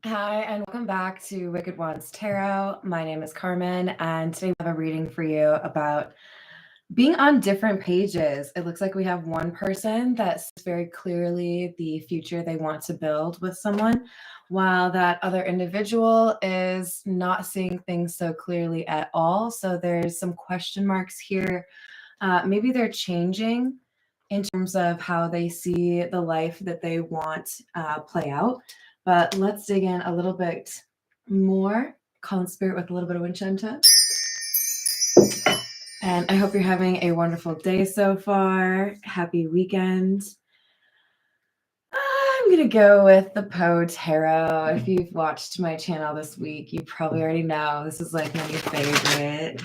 Hi, and welcome back to Wicked Ones Tarot. My name is Carmen, and today we have a reading for you about being on different pages. It looks like we have one person that sees very clearly the future they want to build with someone, while that other individual is not seeing things so clearly at all. So there's some question marks here. Maybe they're changing in terms of how they see the life that they want play out. But let's dig in a little bit more. Calling spirit with a little bit of Winchenta. And I hope you're having a wonderful day so far. Happy weekend. I'm going to go with the Poe Tarot. If you've watched my channel this week, you probably already know this is like my favorite.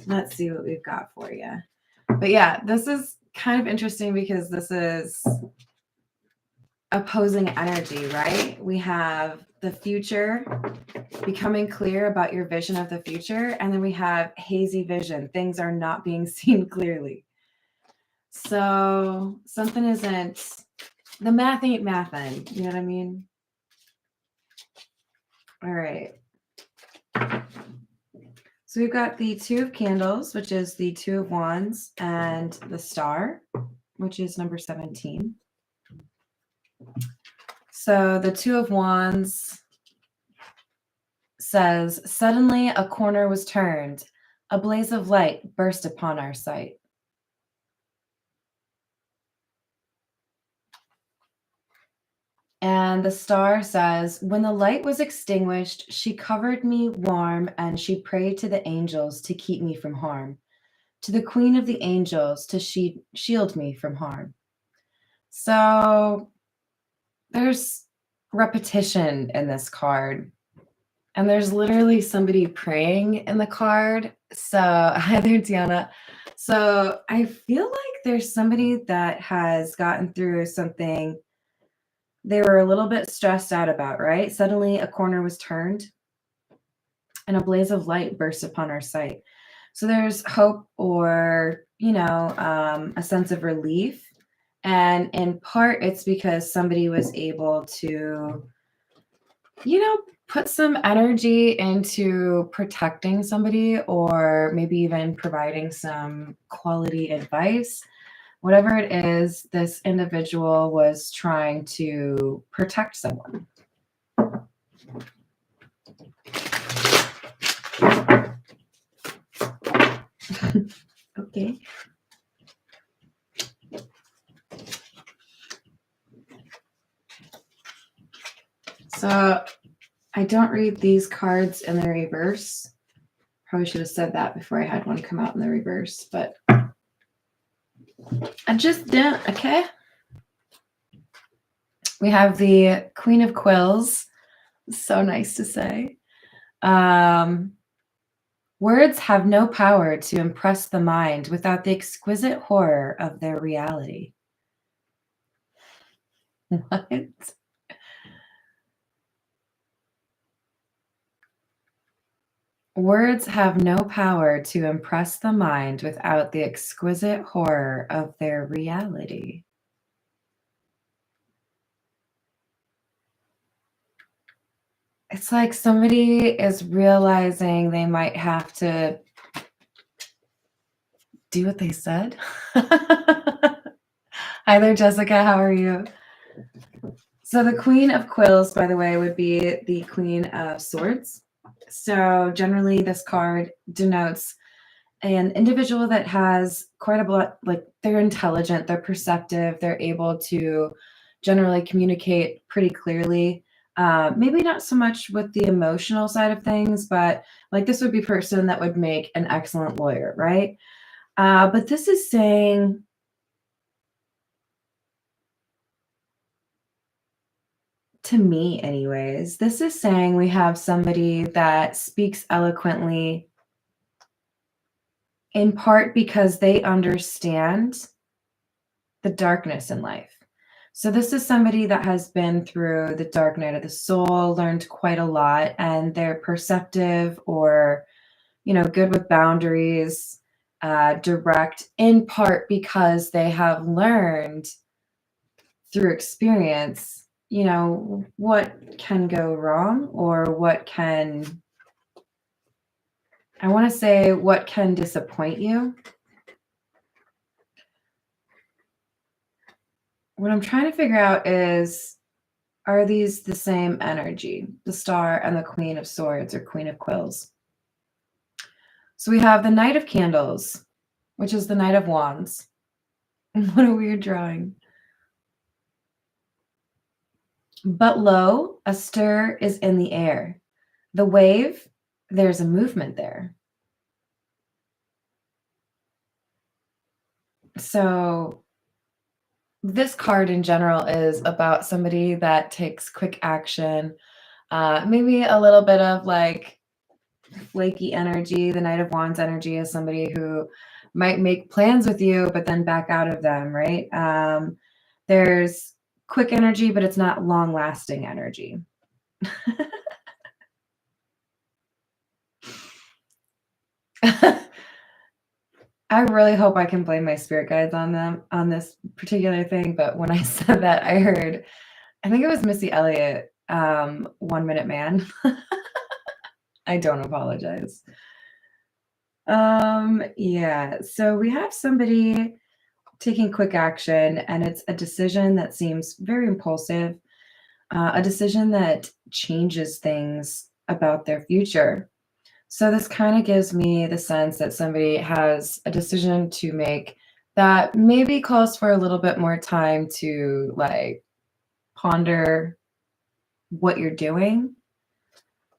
Let's see what we've got for you. But yeah, this is kind of interesting because this is opposing energy, right? We have the future, becoming clear about your vision of the future, and then we have hazy vision. Things are not being seen clearly. So something isn't, the math ain't mathin', you know what I mean? All right. So we've got the Two of Candles, which is the Two of Wands, and the Star, which is number 17. So the Two of Wands says, suddenly a corner was turned. A blaze of light burst upon our sight. And the Star says, when the light was extinguished, she covered me warm, and she prayed to the angels to keep me from harm, to the Queen of the Angels to shield me from harm. So there's repetition in this card. And there's literally somebody praying in the card. So, hi there, Tiana. So I feel like there's somebody that has gotten through something they were a little bit stressed out about, right? Suddenly a corner was turned and a blaze of light burst upon our sight. So there's hope or, a sense of relief. And in part, it's because somebody was able to, put some energy into protecting somebody or maybe even providing some quality advice. Whatever it is, this individual was trying to protect someone. Okay. So I don't read these cards in the reverse. Probably should have said that before I had one come out in the reverse, but I just didn't, okay? We have the Queen of Quills. So nice to say. Words have no power to impress the mind without the exquisite horror of their reality. What? Words have no power to impress the mind without the exquisite horror of their reality. It's like somebody is realizing they might have to do what they said. Hi there, Jessica. How are you? So the Queen of Quills, by the way, would be the Queen of Swords. So generally this card denotes an individual that has quite a lot, like they're intelligent, they're perceptive, they're able to generally communicate pretty clearly. Maybe not so much with the emotional side of things, but like this would be a person that would make an excellent lawyer, right? But this is saying, to me anyways, this is saying we have somebody that speaks eloquently in part because they understand the darkness in life. So this is somebody that has been through the dark night of the soul, learned quite a lot, and they're perceptive or, good with boundaries, direct, in part because they have learned through experience you know, what can go wrong, or what can, I want to say, what can disappoint you. What I'm trying to figure out is, are these the same energy? The Star and the Queen of Swords, or Queen of Quills. So we have the Knight of Candles, which is the Knight of Wands. What a weird drawing. But lo, a stir is in the air. The wave, there's a movement there. So this card in general is about somebody that takes quick action, maybe a little bit of like flaky energy. The Knight of Wands energy is somebody who might make plans with you, but then back out of them, right? There's quick energy, but it's not long-lasting energy. I really hope I can blame my spirit guides on them on this particular thing, but when I said that, I heard, I think it was Missy Elliott, 1 Minute Man. I don't apologize. Yeah, so we have somebody taking quick action, and it's a decision that seems very impulsive, a decision that changes things about their future. So this kind of gives me the sense that somebody has a decision to make that maybe calls for a little bit more time to like ponder what you're doing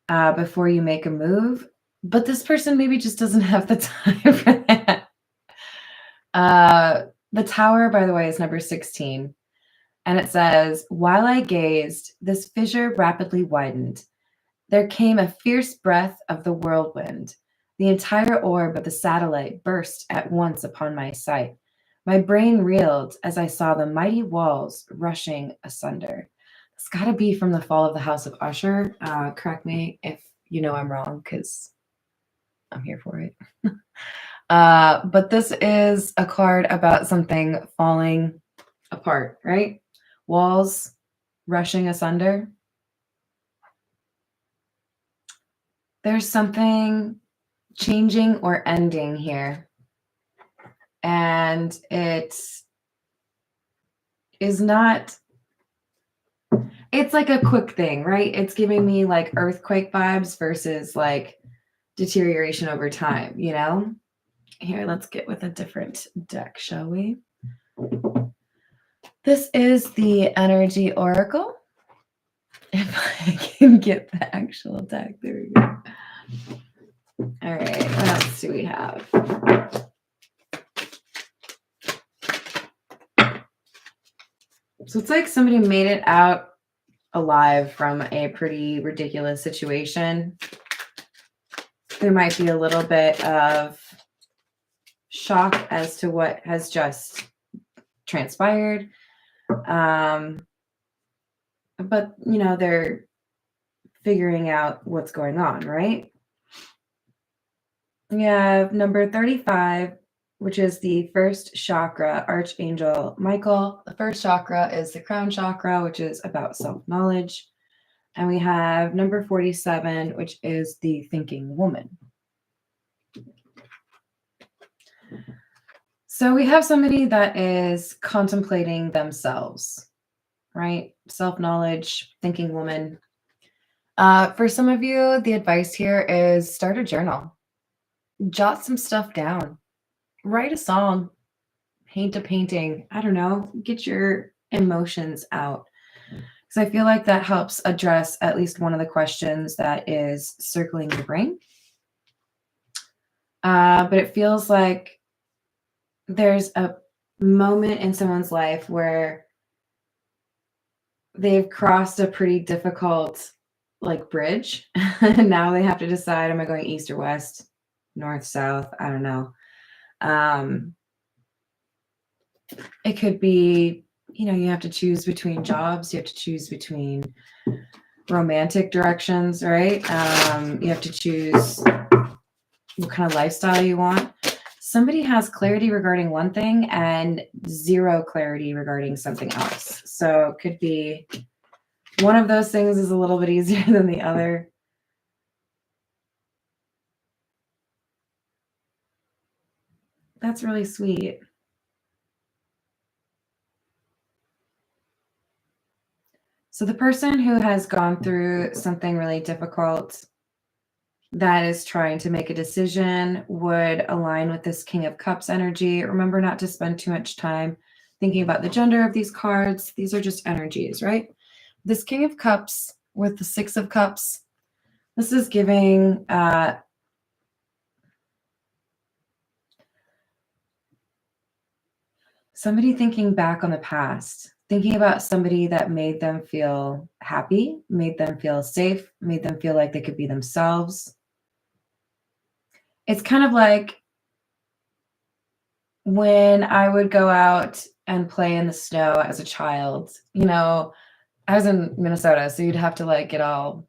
before you make a move. But this person maybe just doesn't have the time for that. The Tower, by the way, is number 16. And it says, while I gazed, this fissure rapidly widened. There came a fierce breath of the whirlwind. The entire orb of the satellite burst at once upon my sight. My brain reeled as I saw the mighty walls rushing asunder. It's got to be from the fall of the House of Usher. Correct me if you know I'm wrong, because I'm here for it. But this is a card about something falling apart, right? Walls rushing asunder. There's something changing or ending here. And it is not, it's like a quick thing, right? It's giving me like earthquake vibes versus like deterioration over time, you know? Here, let's get with a different deck, shall we? This is the Energy Oracle. If I can get the actual deck, there we go. All right, what else do we have? So it's like somebody made it out alive from a pretty ridiculous situation. There might be a little bit of shock as to what has just transpired. But, you know, they're figuring out what's going on, right? We have number 35, which is the first chakra, Archangel Michael. The first chakra is the crown chakra, which is about self-knowledge. And we have number 47, which is the thinking woman. So we have somebody that is contemplating themselves, right? Self-knowledge, thinking woman. For some of you, the advice here is start a journal. Jot some stuff down. Write a song. Paint a painting. I don't know. Get your emotions out. Because I feel like that helps address at least one of the questions that is circling your brain. But it feels like there's a moment in someone's life where they've crossed a pretty difficult like bridge. And now they have to decide, am I going east or west, north, south? I don't know. It could be, you know, you have to choose between jobs. You have to choose between romantic directions, right? You have to choose what kind of lifestyle you want. Somebody has clarity regarding one thing and zero clarity regarding something else. So it could be One of those things is a little bit easier than the other. That's really sweet. So the person who has gone through something really difficult that is trying to make a decision would align with this King of Cups energy. Remember not to spend too much time thinking about the gender of these cards. These are just energies, right? This King of Cups with the Six of Cups, this is giving somebody thinking back on the past, thinking about somebody that made them feel happy, made them feel safe, made them feel like they could be themselves. It's kind of like when I would go out and play in the snow as a child. You know, I was in Minnesota, so you'd have to like get all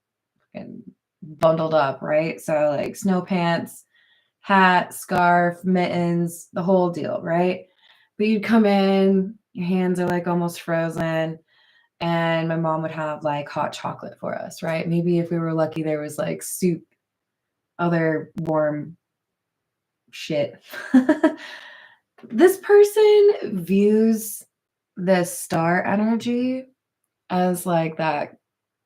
fucking bundled up, right? So like snow pants, hat, scarf, mittens, the whole deal, right? But you'd come in, your hands are like almost frozen, and my mom would have like hot chocolate for us, right? Maybe if we were lucky, there was like soup, other warm shit. This person views this star energy as like that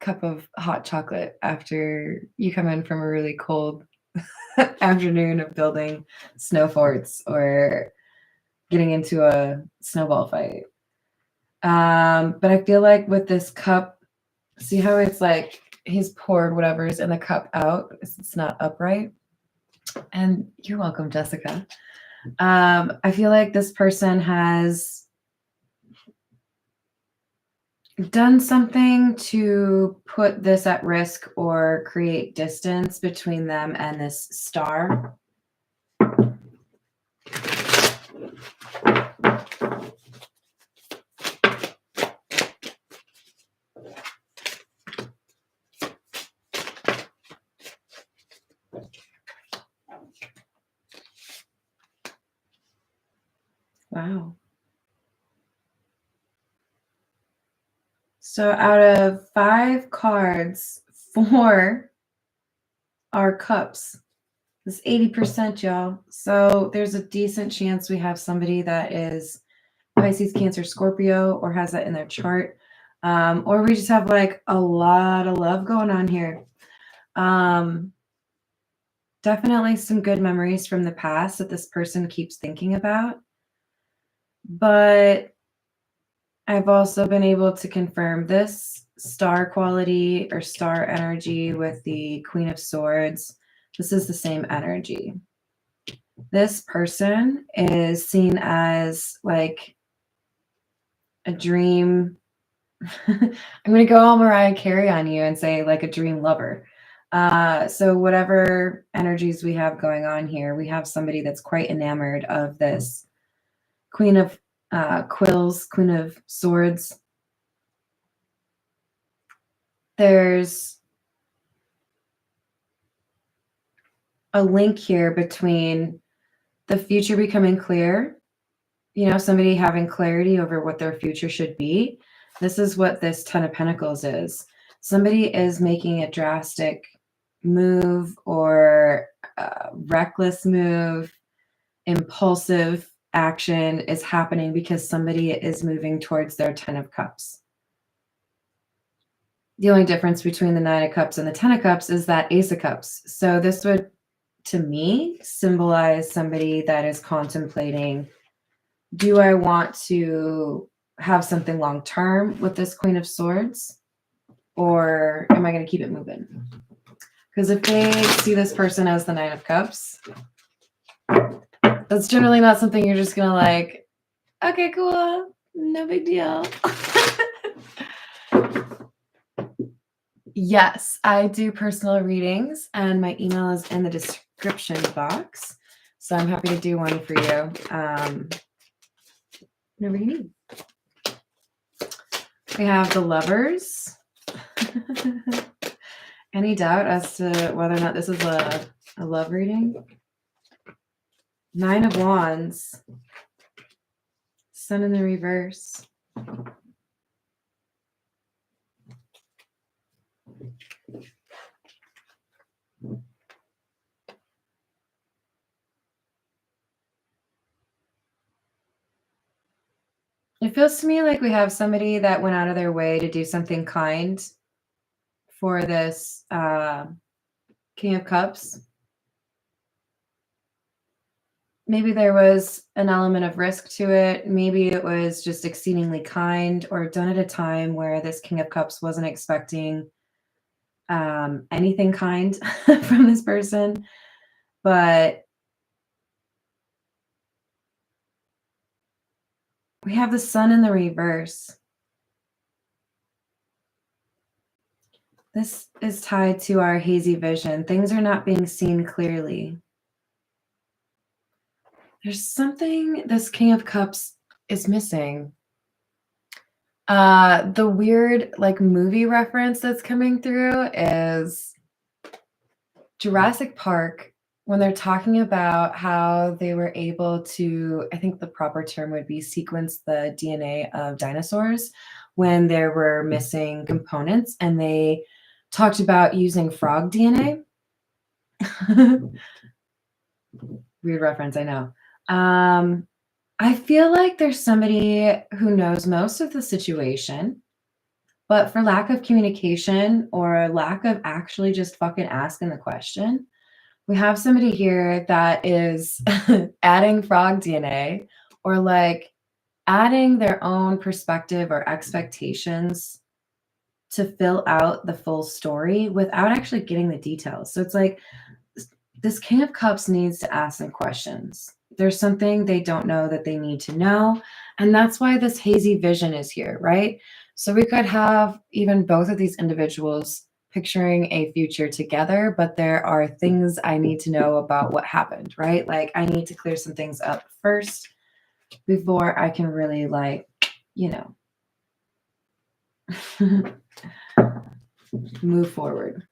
cup of hot chocolate after you come in from a really cold afternoon of building snow forts or getting into a snowball fight. But I feel like with this cup, see how it's like he's poured whatever's in the cup out. It's not upright. And you're welcome, Jessica. I feel like this person has done something to put this at risk or create distance between them and this star. Wow. So out of 5 cards, 4 are cups. That's 80%, y'all. So there's a decent chance we have somebody that is Pisces, Cancer, Scorpio, or has that in their chart. Or we just have like a lot of love going on here. Definitely some good memories from the past that this person keeps thinking about. But I've also been able to confirm this star quality or star energy with the Queen of Swords. This is the same energy. This person is seen as like a dream. I'm going to go all Mariah Carey on you and say like a dream lover. So whatever energies we have going on here, we have somebody that's quite enamored of this Queen of Quills, Queen of Swords. There's a link here between the future becoming clear, somebody having clarity over what their future should be. This is what this Ten of Pentacles is. Somebody is making a drastic move or reckless move, impulsive action is happening because somebody is moving towards their 10 of Cups. The only difference between the 9 of Cups and the 10 of Cups is that Ace of Cups. So this would, to me, symbolize somebody that is contemplating, do I want to have something long-term with this Queen of Swords, or am I going to keep it moving? Because if they see this person as the 9 of Cups, that's generally not something you're just going to like, okay, cool, no big deal. Yes, I do personal readings, and my email is in the description box. So I'm happy to do one for you whenever you need. We have the Lovers. Any doubt as to whether or not this is a love reading? 9 of Wands. Sun in the reverse. It feels to me like we have somebody that went out of their way to do something kind for this King of Cups. Maybe there was an element of risk to it. Maybe it was just exceedingly kind or done at a time where this King of Cups wasn't expecting anything kind from this person. But we have the Sun in the reverse. This is tied to our hazy vision. Things are not being seen clearly. There's something this King of Cups is missing. The weird like movie reference that's coming through is Jurassic Park, when they're talking about how they were able to, I think the proper term would be sequence the DNA of dinosaurs when there were missing components, and they talked about using frog DNA. Weird reference, I know. I feel like there's somebody who knows most of the situation, but for lack of communication or lack of actually just fucking asking the question, we have somebody here that is adding frog DNA or like adding their own perspective or expectations to fill out the full story without actually getting the details. So it's like this King of Cups needs to ask some questions. There's something they don't know that they need to know. And that's why this hazy vision is here, right? So we could have even both of these individuals picturing a future together, but there are things I need to know about what happened, right? Like I need to clear some things up first before I can really like, you know, move forward.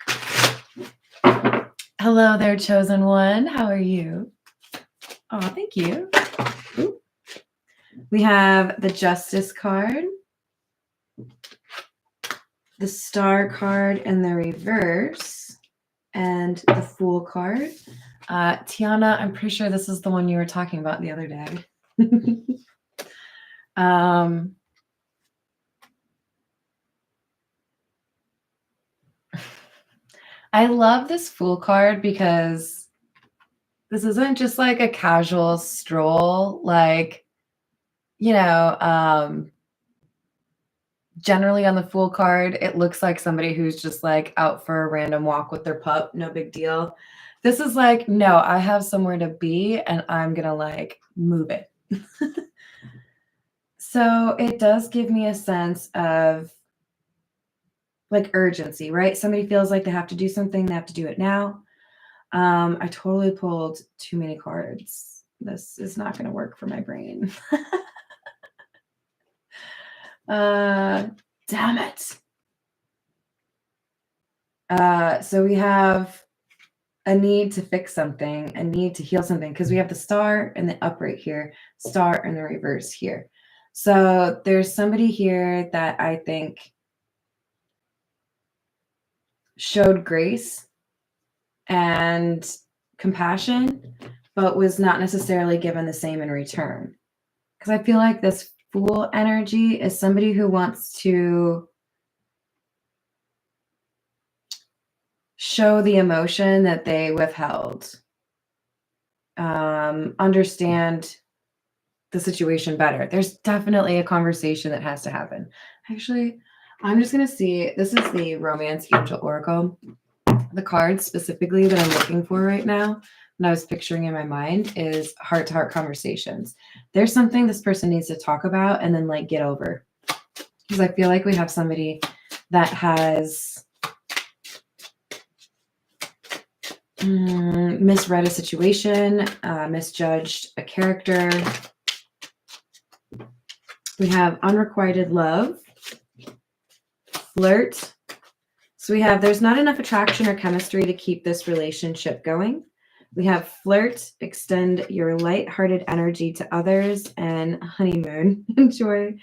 Hello there, chosen one. How are you? Oh, thank you. Ooh. We have the Justice card, the Star card in the reverse, and the Fool card. Tiana, I'm pretty sure this is the one you were talking about the other day. I love this Fool card because this isn't just like a casual stroll, like, you know, generally on the Fool card, it looks like somebody who's just like out for a random walk with their pup, no big deal. This is like, no, I have somewhere to be and I'm gonna like move it. So it does give me a sense of like urgency, right? Somebody feels like they have to do something, they have to do it now. I totally pulled too many cards. This is not going to work for my brain. Damn it. So we have a need to fix something, a need to heal something, because we have the Star in the upright here, Star in the reverse here. So there's somebody here that I think showed grace and compassion, but was not necessarily given the same in return. Because I feel like this Fool energy is somebody who wants to show the emotion that they withheld, understand the situation better. There's definitely a conversation that has to happen. Actually, I'm just going to see. This is the Romance Angel Oracle. The card specifically that I'm looking for right now, and I was picturing in my mind, is heart-to-heart conversations. There's something this person needs to talk about and then like get over. Because I feel like we have somebody that has misread a situation, misjudged a character. We have unrequited love, flirt. So we have there's not enough attraction or chemistry to keep this relationship going. We have flirt, extend your light-hearted energy to others, and honeymoon. Enjoy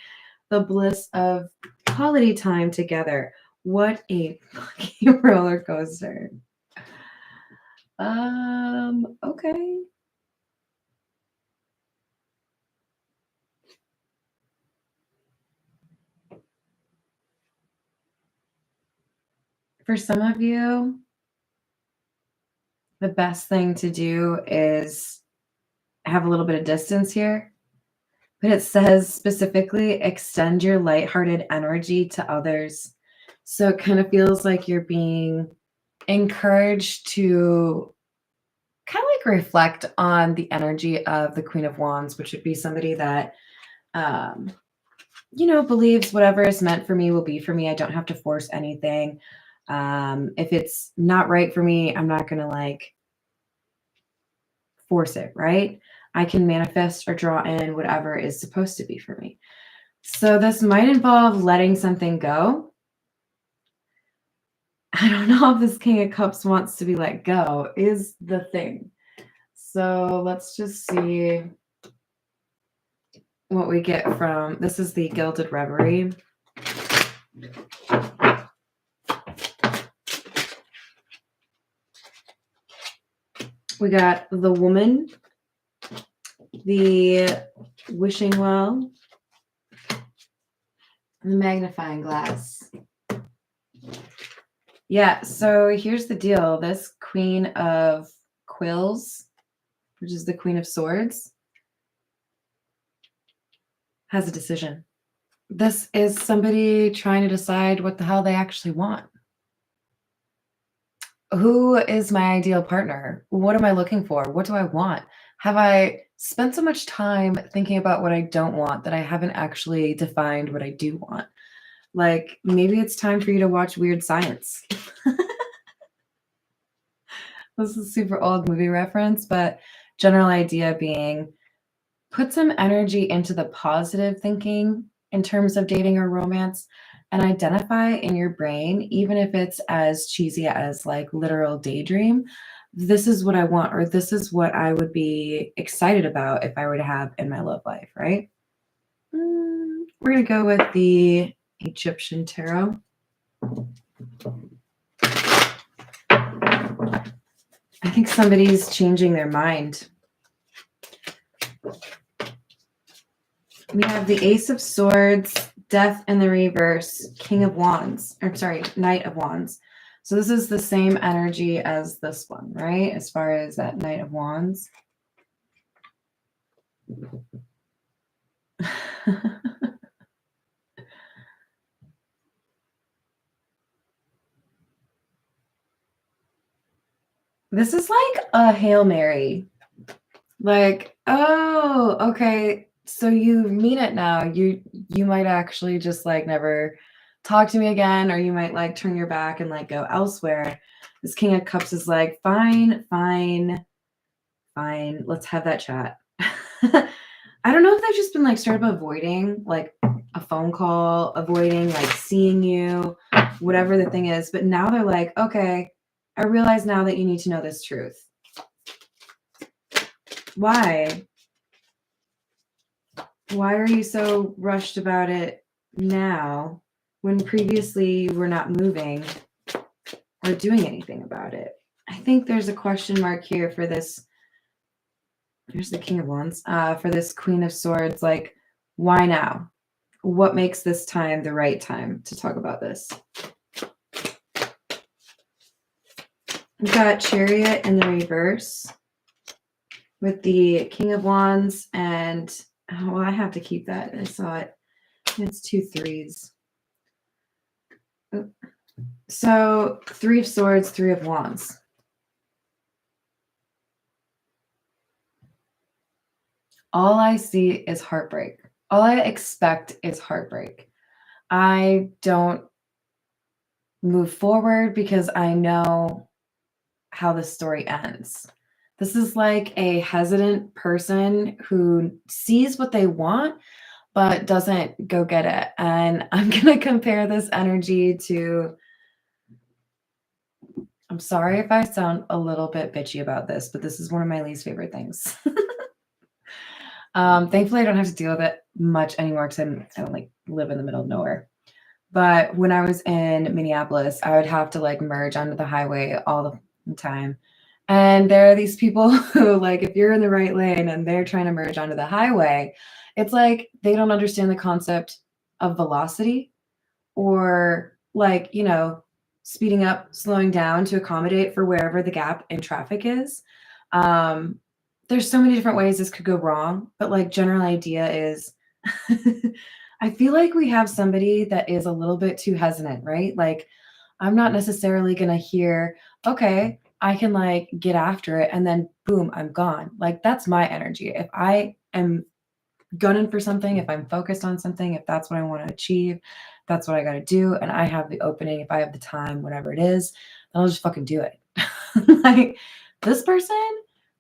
the bliss of quality time together. What a fucking roller coaster. Okay. For some of you, the best thing to do is have a little bit of distance here. But it says specifically extend your lighthearted energy to others. So it kind of feels like you're being encouraged to kind of like reflect on the energy of the Queen of Wands, which would be somebody that, believes whatever is meant for me will be for me. I don't have to force anything. If it's not right for me, I'm not going to like force it, right? I can manifest or draw in whatever is supposed to be for me. So this might involve letting something go. I don't know if this King of Cups wants to be let go, is the thing. So let's just see what we get from, this is the Gilded Reverie. We got the Woman, the Wishing Well, and the Magnifying Glass. Yeah, so here's the deal. This Queen of Quills, which is the Queen of Swords, has a decision. This is somebody trying to decide what the hell they actually want. Who is my ideal partner? What am I looking for? What do I want? Have I spent so much time thinking about what I don't want that I haven't actually defined what I do want? Like, maybe it's time for you to watch Weird Science. This is a super old movie reference, but general idea being put some energy into the positive thinking in terms of dating or romance and identify in your brain, even if it's as cheesy as like literal daydream, this is what I want, or this is what I would be excited about if I were to have in my love life, right? We're going to go with the Egyptian Tarot. I think somebody's changing their mind. We have the Ace of Swords, Death in the reverse, King of Wands, or sorry, Knight of Wands. So this is the same energy as this one, right? As far as that Knight of Wands. This is like a Hail Mary. Like, oh, okay. So you mean it now. You might actually just like never talk to me again, or you might like turn your back and like go elsewhere. This King of Cups is like, fine, let's have that chat. I don't know if they've just been like straight up avoiding like a phone call, avoiding like seeing you, whatever the thing is. But now they're like, okay, I realize now that you need to know this truth. Why? Why are you so rushed about it now when previously you were not moving or doing anything about it? I think there's a question mark here for this. There's the King of Wands. For this Queen of Swords, like, why now? What makes this time the right time to talk about this? We've got Chariot in the reverse with the King of Wands and, oh, well, I have to keep that. I saw it. It's 2 3s. So 3 of Swords, 3 of Wands. All I see is heartbreak. All I expect is heartbreak. I don't move forward because I know how the story ends. This is like a hesitant person who sees what they want, but doesn't go get it. And I'm going to compare this energy to, I'm sorry if I sound a little bit bitchy about this, but this is one of my least favorite things. Thankfully, I don't have to deal with it much anymore because I don't like live in the middle of nowhere. But when I was in Minneapolis, I would have to like merge onto the highway all the time. And there are these people who, like, if you're in the right lane and they're trying to merge onto the highway, it's like they don't understand the concept of velocity or like, speeding up, slowing down to accommodate for wherever the gap in traffic is. There's so many different ways this could go wrong, but like general idea is I feel like we have somebody that is a little bit too hesitant, right? Like I'm not necessarily going to hear, okay, I can like get after it and then boom, I'm gone. Like that's my energy. If I am gunning for something, if I'm focused on something, if that's what I want to achieve, that's what I got to do. And I have the opening, if I have the time, whatever it is, then I'll just fucking do it. Like this person,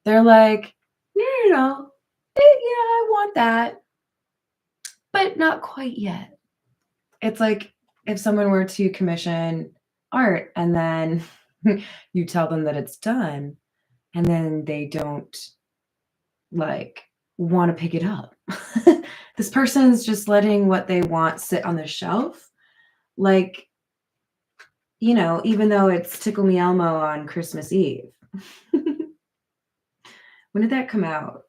they're like, no, yeah, I want that, but not quite yet. It's like if someone were to commission art and then you tell them that it's done and then they don't like want to pick it up. This person's just letting what they want sit on the shelf. Like, you know, even though it's Tickle Me Elmo on Christmas Eve. When did that come out?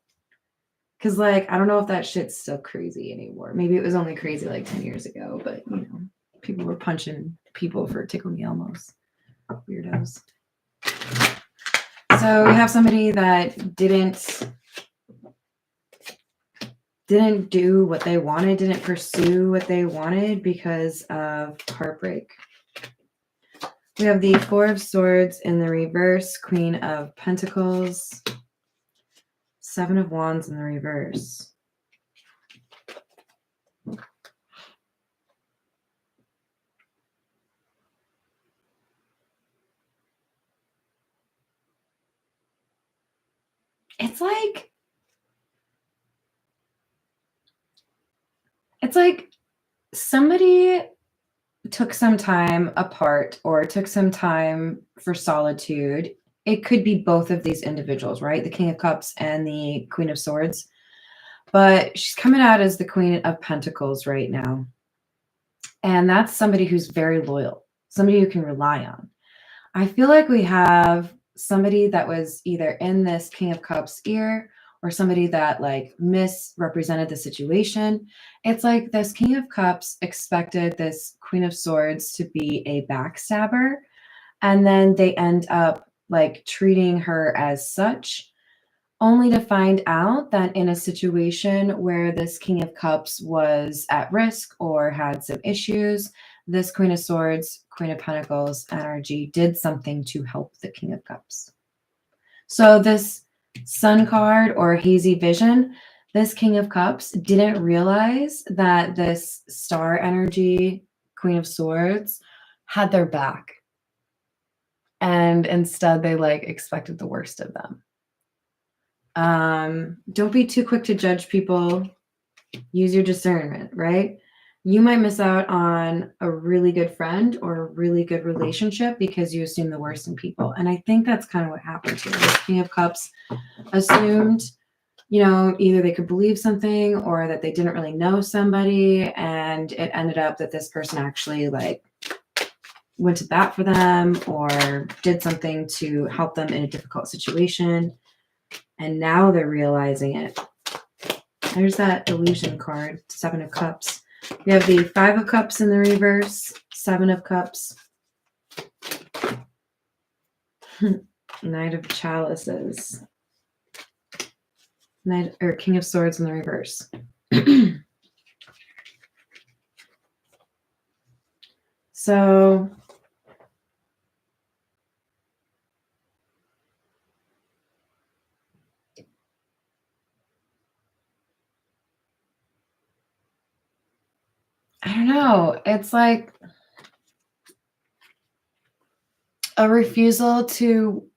Because, like, I don't know if that shit's still crazy anymore. Maybe it was only crazy like 10 years ago, but, you know, people were punching people for Tickle Me Elmos. Weirdos. So we have somebody that didn't do what they wanted, didn't pursue what they wanted because of heartbreak. We have the Four of Swords in the reverse, Queen of Pentacles, Seven of Wands in the reverse. It's like somebody took some time apart or took some time for solitude. It could be both of these individuals, right? The King of Cups and the Queen of Swords. But she's coming out as the Queen of Pentacles right now. And that's somebody who's very loyal, somebody you can rely on. I feel like we have somebody that was either in this King of Cups ear or somebody that like misrepresented the situation. It's like this King of Cups expected this Queen of Swords to be a backstabber, and then they end up like treating her as such, only to find out that in a situation where this King of Cups was at risk or had some issues, this Queen of Swords, Queen of Pentacles energy did something to help the King of Cups. So this Sun card or hazy vision, this King of Cups didn't realize that this star energy, Queen of Swords, had their back. And instead they like expected the worst of them. Don't be too quick to judge people. Use your discernment, right? You might miss out on a really good friend or a really good relationship because you assume the worst in people. And I think that's kind of what happened here. The King of Cups assumed, you know, either they could believe something or that they didn't really know somebody. And it ended up that this person actually like went to bat for them or did something to help them in a difficult situation. And now they're realizing it. There's that illusion card, Seven of Cups. We have the Five of Cups in the reverse, Seven of Cups. Knight of Chalices. King of Swords in the reverse. So I don't know. It's like a refusal to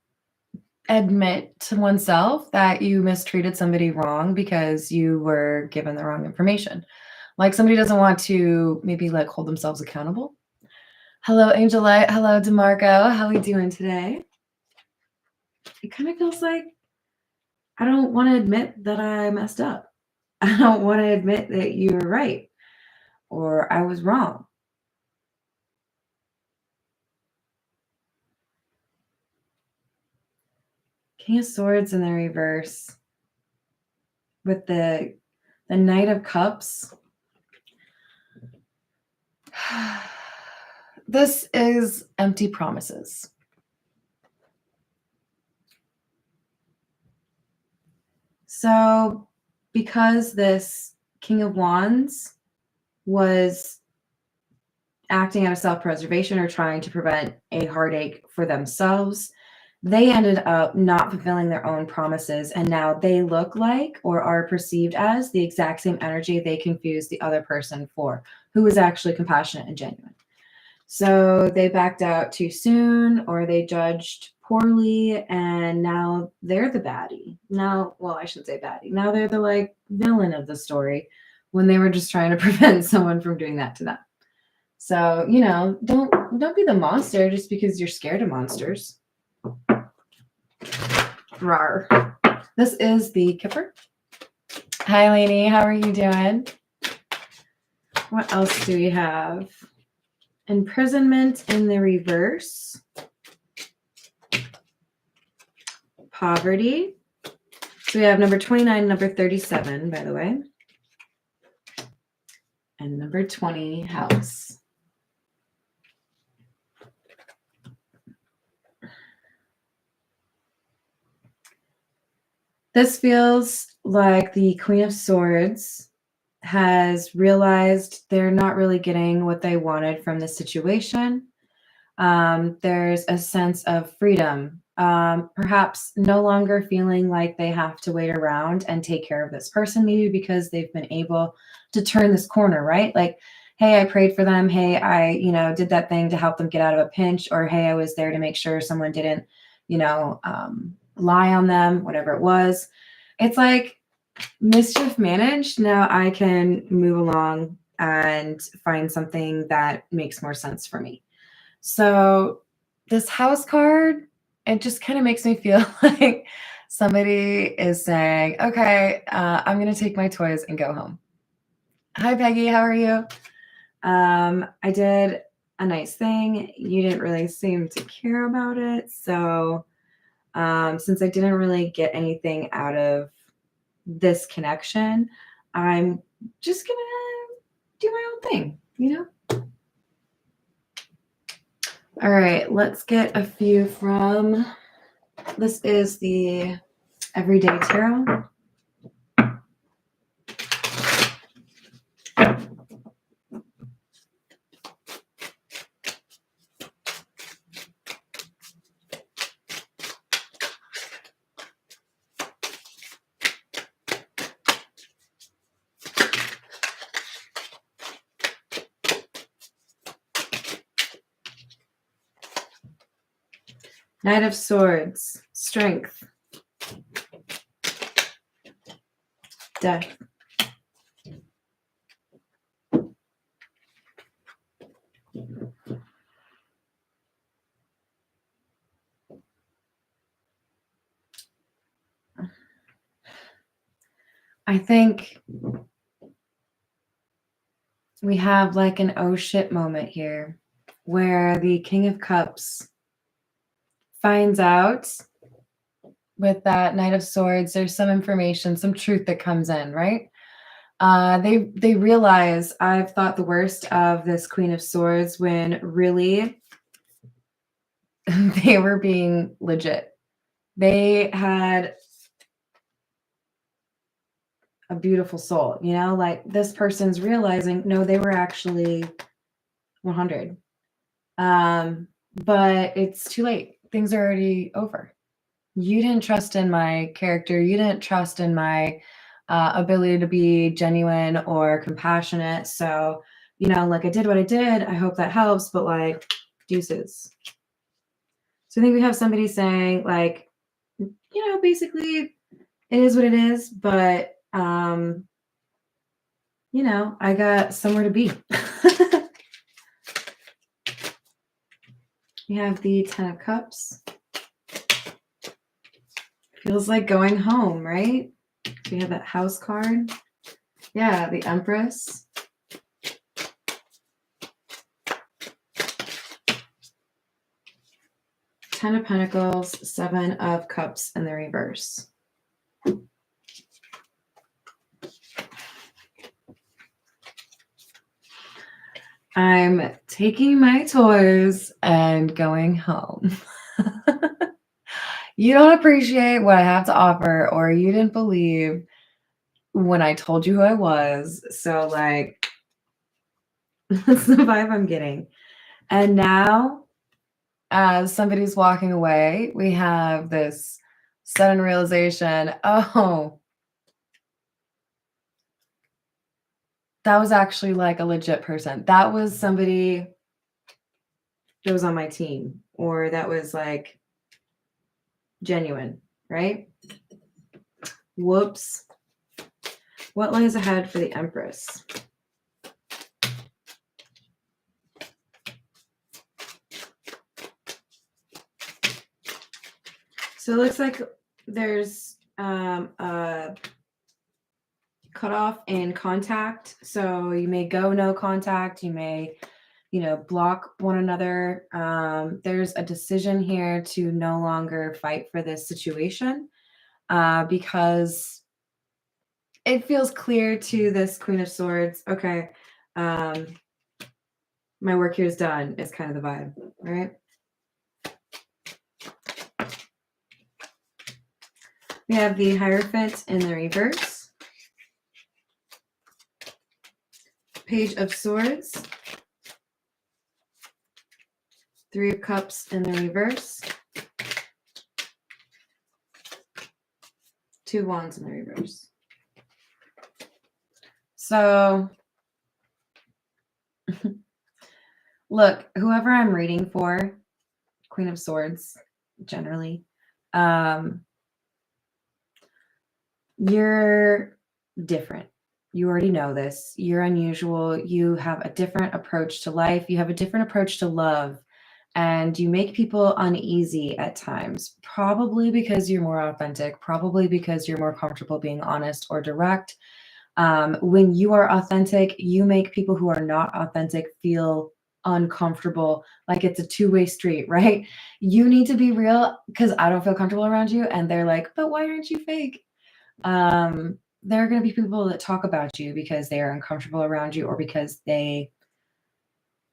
admit to oneself that you mistreated somebody wrong because you were given the wrong information. Like somebody doesn't want to maybe like hold themselves accountable. Hello, Angelite. Hello, DeMarco. How are we doing today? It kind of feels like I don't want to admit that I messed up. I don't want to admit that you were right or I was wrong. King of Swords in the reverse with the Knight of Cups. This is empty promises. So because this King of Wands was acting out of self-preservation or trying to prevent a heartache for themselves, they ended up not fulfilling their own promises. And now they look like or are perceived as the exact same energy they confused the other person for, who was actually compassionate and genuine. So they backed out too soon or they judged poorly and now they're the baddie. Now, well, I shouldn't say baddie. Now they're the like villain of the story when they were just trying to prevent someone from doing that to them. So, you know, don't be the monster just because you're scared of monsters. Rawr. This is the Kipper. Hi, Lainey. How are you doing? What else do we have? Imprisonment in the reverse. Poverty. So we have number 29, number 37, by the way. And number 20, house. This feels like the Queen of Swords has realized they're not really getting what they wanted from the situation. There's a sense of freedom, perhaps no longer feeling like they have to wait around and take care of this person, maybe because they've been able to turn this corner, right? Like, hey, I prayed for them. Hey, I, did that thing to help them get out of a pinch, or hey, I was there to make sure someone didn't, lie on them, whatever it was. It's like mischief managed. Now I can move along and find something that makes more sense for me. So this house card, it just kind of makes me feel like somebody is saying, okay, I'm going to take my toys and go home. Hi, Peggy. How are you? I did a nice thing. You didn't really seem to care about it. So since I didn't really get anything out of this connection, I'm just going to do my own thing, All right, let's get a few from, this is the Everyday Tarot. Knight of Swords, Strength, Death. I think we have like an oh shit moment here where the King of Cups finds out with that Knight of Swords, there's some information, some truth that comes in, right? They realize I've thought the worst of this Queen of Swords when really they were being legit. They had a beautiful soul, like this person's realizing, no, they were actually 100. But it's too late. Things are already over. You didn't trust in my character. You didn't trust in my ability to be genuine or compassionate. So, like I did what I did. I hope that helps, but like deuces. So I think we have somebody saying like, basically it is what it is, but I got somewhere to be. We have the 10 of Cups. Feels like going home, right? We have that house card. Yeah, the Empress. Ten of Pentacles, Seven of Cups in the reverse. I'm taking my toys and going home. You don't appreciate what I have to offer, or you didn't believe when I told you who I was. So, like, that's the vibe I'm getting. And now, as somebody's walking away, we have this sudden realization, oh, that was actually like a legit person. That was somebody that was on my team, or that was like genuine, right? Whoops. What lies ahead for the Empress? So it looks like there's a cutoff in contact. So you may go no contact. You may, block one another. There's a decision here to no longer fight for this situation because it feels clear to this Queen of Swords. Okay, my work here is done is kind of the vibe, right? We have the Hierophant in the reverse. Page of Swords. Three of Cups in the reverse. Two Wands in the reverse. So, look, whoever I'm reading for, Queen of Swords, generally, you're different. You already know this. You're unusual. You have a different approach to life. You have a different approach to love. And you make people uneasy at times, probably because you're more authentic, probably because you're more comfortable being honest or direct. When you are authentic, you make people who are not authentic feel uncomfortable, like it's a two-way street, right? You need to be real because I don't feel comfortable around you. And they're like, but why aren't you fake? There are going to be people that talk about you because they are uncomfortable around you or because they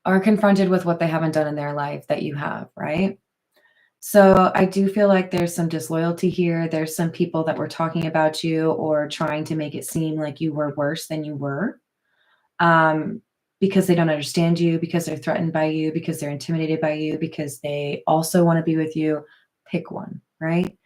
are confronted with what they haven't done in their life that you have, right? So I do feel like there's some disloyalty here. There's some people that were talking about you or trying to make it seem like you were worse than you were, because they don't understand you, because they're threatened by you, because they're intimidated by you, because they also want to be with you. Pick one, right?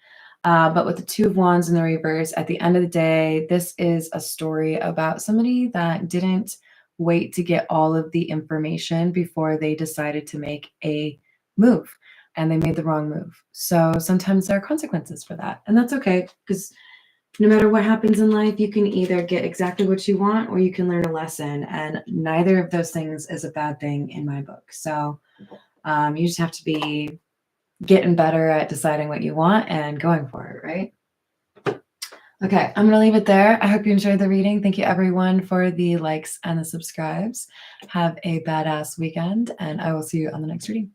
But with the Two of Wands in the reverse, at the end of the day, this is a story about somebody that didn't wait to get all of the information before they decided to make a move, and they made the wrong move. So sometimes there are consequences for that, and that's okay, because no matter what happens in life, you can either get exactly what you want or you can learn a lesson, and neither of those things is a bad thing in my book. So you just have to be getting better at deciding what you want and going for it, right? Okay, I'm going to leave it there. I hope you enjoyed the reading. Thank you, everyone, for the likes and the subscribes. Have a badass weekend, and I will see you on the next reading.